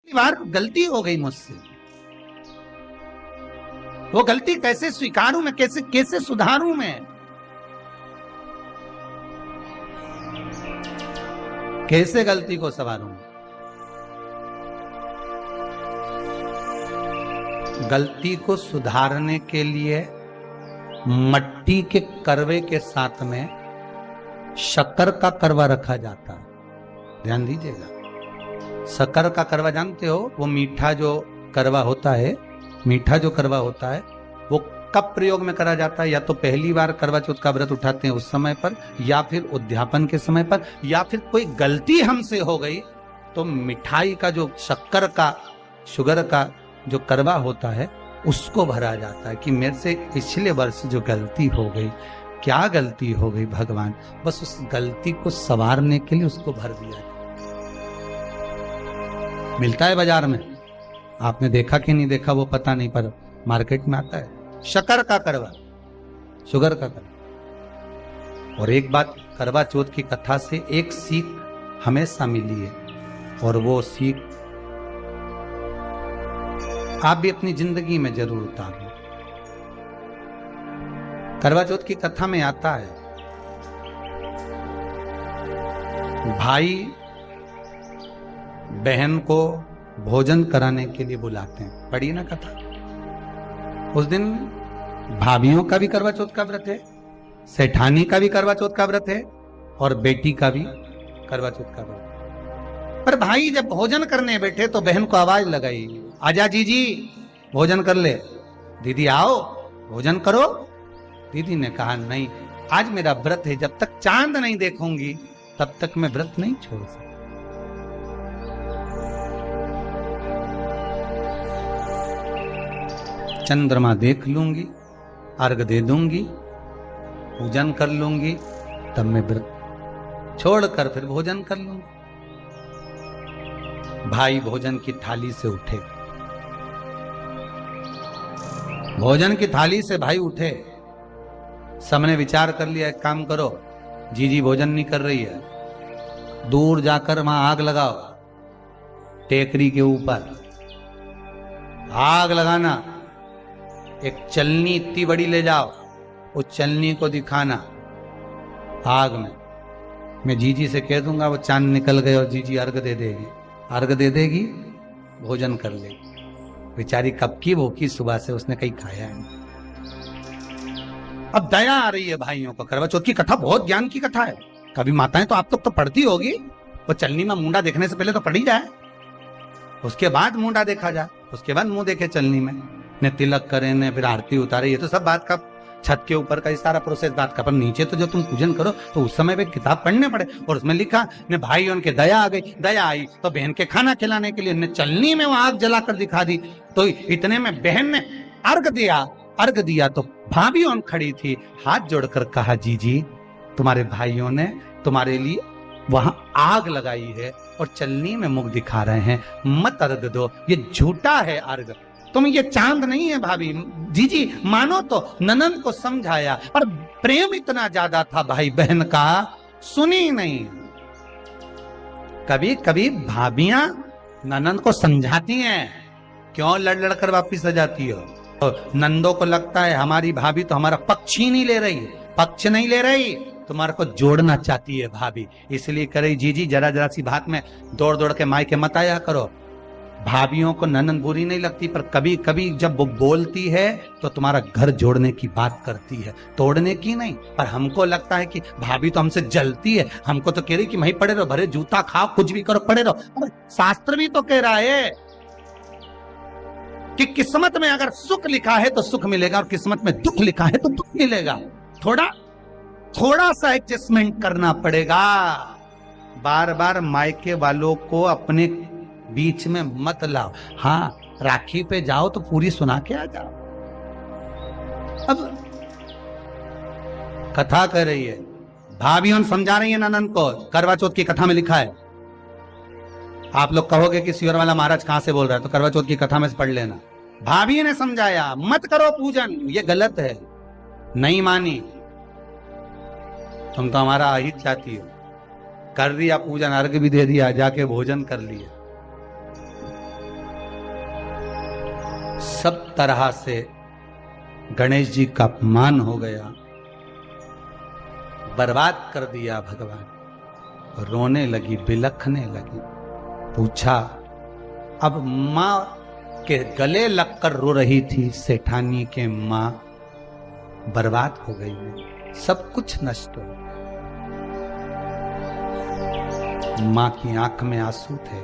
बार गलती हो गई मुझसे, वो गलती कैसे स्वीकारूं मैं, कैसे कैसे सुधारूं मैं, कैसे गलती को संवारूं। गलती को सुधारने के लिए मट्टी के करवे के साथ में शक्कर का करवा रखा जाता है। ध्यान दीजिएगा, शक्कर का करवा जानते हो, वो मीठा जो करवा होता है, मीठा जो करवा होता है वो कब प्रयोग में करा जाता है? या तो पहली बार करवा चौथ का व्रत उठाते हैं उस समय पर, या फिर उद्यापन के समय पर, या फिर कोई गलती हमसे हो गई तो मिठाई का जो शक्कर का, शुगर का जो करवा होता है उसको भरा जाता है कि मेरे से पिछले वर्ष जो गलती हो गई, क्या गलती हो गई भगवान, बस उस गलती को संवारने के लिए उसको भर दिया। मिलता है बाजार में, आपने देखा कि नहीं देखा वो पता नहीं, पर मार्केट में आता है शक्कर का करवा, शुगर का करवा। और एक बात, करवा चौथ की कथा से एक सीख हमेशा मिली है, और वो सीख आप भी अपनी जिंदगी में जरूर उतारो। करवा चौथ की कथा में आता है, भाई बहन को भोजन कराने के लिए बुलाते हैं। पढ़िए ना कथा। उस दिन भाभियों का भी करवा चौथ का व्रत है, सेठानी का भी करवा चौथ का व्रत है, और बेटी का भी करवा चौथ का व्रत। पर भाई जब भोजन करने बैठे तो बहन को आवाज लगाई, आजा जीजी भोजन कर ले। दीदी आओ भोजन करो। दीदी ने कहा नहीं, आज मेरा व्रत है, जब तक चांद नहीं देखूंगी तब तक मैं व्रत नहीं छोड़ सकती। चंद्रमा देख लूंगी, अर्घ दे दूंगी, पूजन कर लूंगी, तब मैं व्रत छोड़कर फिर भोजन कर लूंगी। भाई भोजन की थाली से उठे, भोजन की थाली से भाई उठे। सबने विचार कर लिया, एक काम करो, जीजी भोजन नहीं कर रही है, दूर जाकर वहां आग लगाओ, टेकरी के ऊपर आग लगाना, एक चलनी इतनी बड़ी ले जाओ, उस चलनी को दिखाना आग में। मैं जीजी से कह दूंगा वो चांद निकल गए, और जीजी अर्घ दे देगी, अर्घ दे देगी, भोजन कर लेगी। बेचारी कब की भूखी, सुबह से उसने कहीं खाया नहीं। अब दया आ रही है भाइयों को। करवा चौथ की कथा बहुत ज्ञान की कथा है, कभी माताएं तो आप तो पढ़ती होगी। वो चलनी में मुंडा देखने से पहले तो पढ़ी जाए, उसके बाद मुंडा देखा जाए, उसके बाद मुंह देखे चलनी में, ने तिलक करे, ने फिर आरती उतारे। ये तो सब बात का छत के ऊपर का ये सारा प्रोसेस बात का, पर नीचे तो जब तुम पूजन करो तो उस समय पे किताब पढ़ने पड़े। और उसमें लिखा ने भाई उनके दया आ गई, दया आई तो बहन के खाना खिलाने के लिए ने चलनी में वो आग जलाकर दिखा दी। तो इतने में बहन ने अर्घ दिया, अर्घ दिया तो भाभी उन खड़ी थी, हाथ जोड़कर कहा, जीजी तुम्हारे भाइयों ने तुम्हारे लिए वहां आग लगाई है और चलनी में मुख दिखा रहे हैं, मत अर्घ दो, ये झूठा है अर्घ, तुम ये चांद नहीं है भाभी। जीजी मानो तो ननंद को समझाया, पर प्रेम इतना ज्यादा था भाई बहन का, सुनी नहीं। कभी कभी भाभियां ननंद को समझाती हैं, क्यों लड़ लड़ कर वापिस आ जाती हो। तो नंदों को लगता है हमारी भाभी तो हमारा पक्ष ही नहीं ले रही, पक्ष नहीं ले रही, तुम्हारे को जोड़ना चाहती है भाभी, इसलिए करे जीजी जरा जरा सी बात में दौड़ दौड़ के मायके मत आया करो। भाभियों को ननंद बुरी नहीं लगती, पर कभी कभी जब वो बोलती है तो तुम्हारा घर जोड़ने की बात करती है, तोड़ने की नहीं। पर हमको लगता है कि भाभी तो हमसे जलती है, हमको तो कह रही कि वहीं पड़े रहो, भरे जूता खाओ, कुछ भी करो, पड़े रहो। शास्त्र भी तो कह रहा है कि किस्मत में अगर सुख लिखा है तो सुख मिलेगा, और किस्मत में दुख लिखा है तो दुख मिलेगा। थोड़ा सा एडजस्टमेंट करना पड़ेगा। बार बार मायके वालों को अपने बीच में मत लाओ। हाँ, राखी पे जाओ तो पूरी सुना के आ जाओ। अब कथा कर रही है, भाभियों समझा रही है ननंद को, करवा चौथ की कथा में लिखा है। आप लोग कहोगे कि सियोर वाला महाराज कहां से बोल रहा है, तो करवा चौथ की कथा में से पढ़ लेना। भाभी ने समझाया, मत करो पूजन, ये गलत है, नहीं मानी, तुम तो हमारा अहित चाहती हो। कर दिया पूजन, अर्घ भी दे दिया, जाके भोजन कर लिया। सब तरह से गणेश जी का अपमान हो गया, बर्बाद कर दिया भगवान। रोने लगी, बिलखने लगी। पूछा, अब मां के गले लगकर रो रही थी सेठानी के मां, बर्बाद हो गई, सब कुछ नष्ट हो गया। मां की आंख में आंसू थे।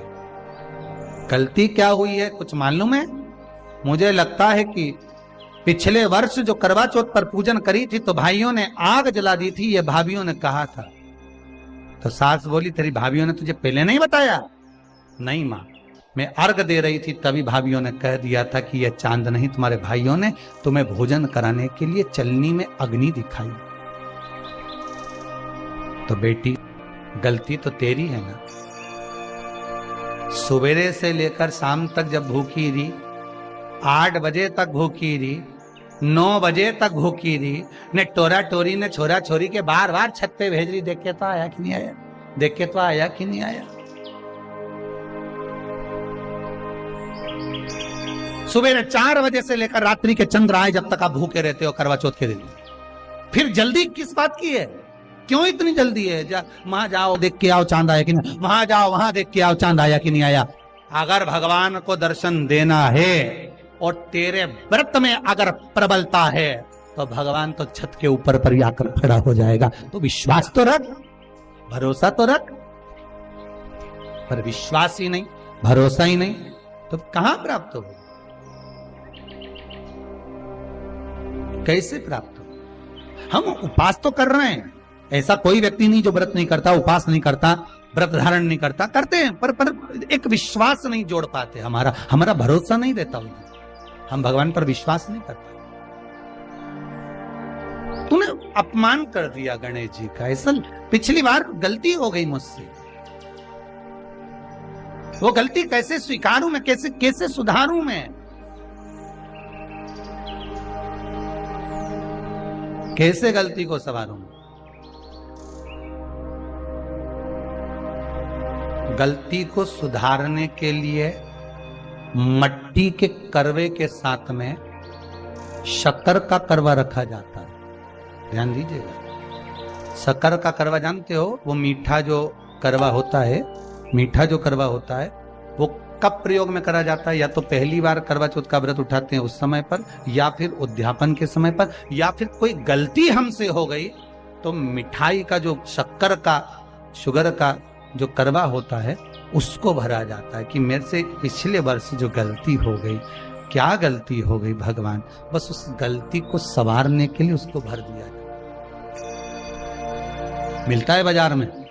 गलती क्या हुई है कुछ मालूम है? मुझे लगता है कि पिछले वर्ष जो करवा चौथ पर पूजन करी थी तो भाइयों ने आग जला दी थी, ये भाभियों ने कहा था। तो सास बोली, तेरी भाभियों ने तुझे पहले नहीं बताया? नहीं मां, मैं अर्घ दे रही थी तभी भाभियों ने कह दिया था कि यह चांद नहीं, तुम्हारे भाइयों ने तुम्हें भोजन कराने के लिए चलनी में अग्नि दिखाई। तो बेटी, गलती तो तेरी है ना। सवेरे से लेकर शाम तक जब भूखी रही, 8 बजे तक भूखी रही, 9 बजे तक भूखी रही, ने टोरा टोरी ने छोरा छोरी के बार बार छत पे भेज रही, देख के तो आया कि नहीं आया, देख के तो आया कि नहीं आया। सुबह 4 बजे से लेकर रात्रि के चंद्र आए जब तक आप भूखे रहते हो करवा चौथ के दिन। फिर जल्दी किस बात की है? क्यों इतनी जल्दी है? वहां जाओ देख के आओ चांद आया कि नहीं, वहां जाओ वहां देख के आओ चांद आया कि नहीं आया। अगर भगवान को दर्शन देना है और तेरे व्रत में अगर प्रबलता है तो भगवान तो छत के ऊपर पर ही आकर खड़ा हो जाएगा। तो विश्वास तो रख, भरोसा तो रख। पर विश्वास ही नहीं, भरोसा ही नहीं, तो कहां प्राप्त हो? कैसे प्राप्त हो? हम उपास तो कर रहे हैं, ऐसा कोई व्यक्ति नहीं जो व्रत नहीं करता, उपास नहीं करता, व्रत धारण नहीं करता, करते हैं, पर एक विश्वास नहीं जोड़ पाते। हमारा भरोसा नहीं रहता उन्हें, हम भगवान पर विश्वास नहीं करते। तूने अपमान कर दिया गणेश जी का। ऐसा पिछली बार गलती हो गई मुझसे, वो गलती कैसे स्वीकारूं मैं, कैसे सुधारूं मैं? कैसे गलती को संवारूं? गलती को सुधारने के लिए मट्टी के करवे के साथ में शक्कर का करवा रखा जाता है। ध्यान दीजिएगा, शक्कर का करवा जानते हो? वो मीठा जो करवा होता है, मीठा जो करवा होता है वो कब प्रयोग में करा जाता है? या तो पहली बार करवा चौथ का व्रत उठाते हैं उस समय पर, या फिर उद्यापन के समय पर, या फिर कोई गलती हमसे हो गई तो मिठाई का जो शक्कर का, शुगर का जो करवा होता है उसको भरा जाता है कि मेरे से पिछले वर्ष जो गलती हो गई, क्या गलती हो गई भगवान, बस उस गलती को संवारने के लिए उसको भर दिया जाता है। मिलता है बाजार में।